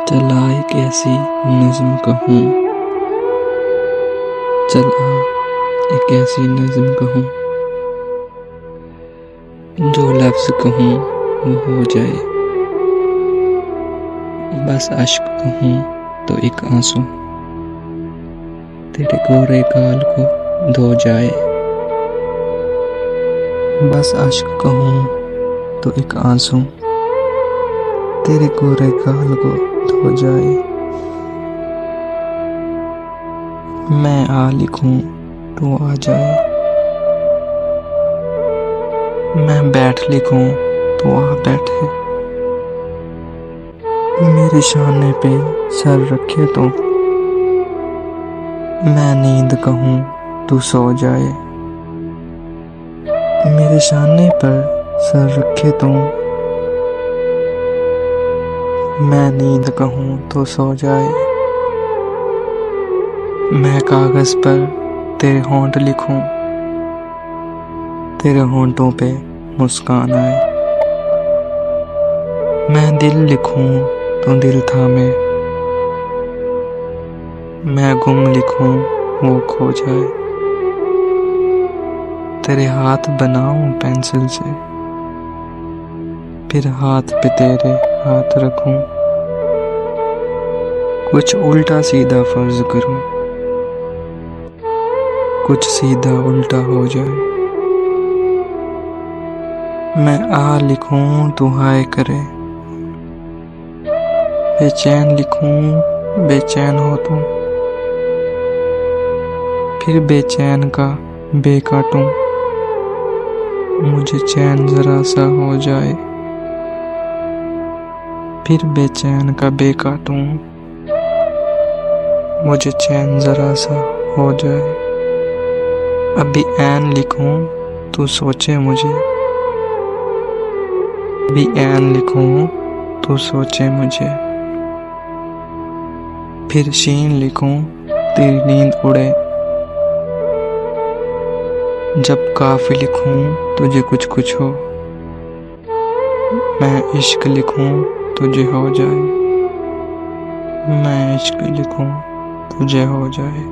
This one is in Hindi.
चला एक ऐसी नज़्म कहूँ, चला एक ऐसी नज़्म कहूँ, जो लफ्ज़ कहूँ वो हो जाए। बस अश्क कहूँ तो एक आंसू तेरे गोरे गाल को धो जाए। बस अश्क कहूँ तो एक आंसू तेरे गोरे गाल को धो जाए। मैं आ लिखूं तो आ जाए, मैं बैठ लिखूं तो आ बैठे। मेरे शाने पे सर रखे तो मैं नींद कहूं तू सो जाए। मेरे शाने पर सर रखे तो मैं नींद कहूं तो सो जाए। मैं कागज पर तेरे होंठ लिखूं, तेरे होंठों पे मुस्कान आए। मैं दिल लिखूं तो दिल थामे, मैं गुम लिखूं वो खो जाए। तेरे हाथ बनाऊं पेंसिल से, फिर हाथ पे तेरे हाथ रखूं। कुछ उल्टा सीधा फर्ज करूं, कुछ सीधा उल्टा हो जाए। मैं आ लिखूं तू हाय करे, बेचैन लिखूं बेचैन हो तू। फिर बेचैन का बे काटूं, मुझे चैन जरा सा हो जाए। फिर बेचैन का बे काटूं, मुझे चैन जरा सा हो जाए। अभी ऐन लिखूं तू सोचे मुझे, अभी ऐन लिखूं तू सोचे मुझे। फिर शीन लिखूं तेरी नींद उड़े, जब काफ़ी लिखूं तुझे कुछ कुछ हो। मैं इश्क लिखूं तुझे हो जाए, मैं इश्क लिखूं तुझे हो जाए।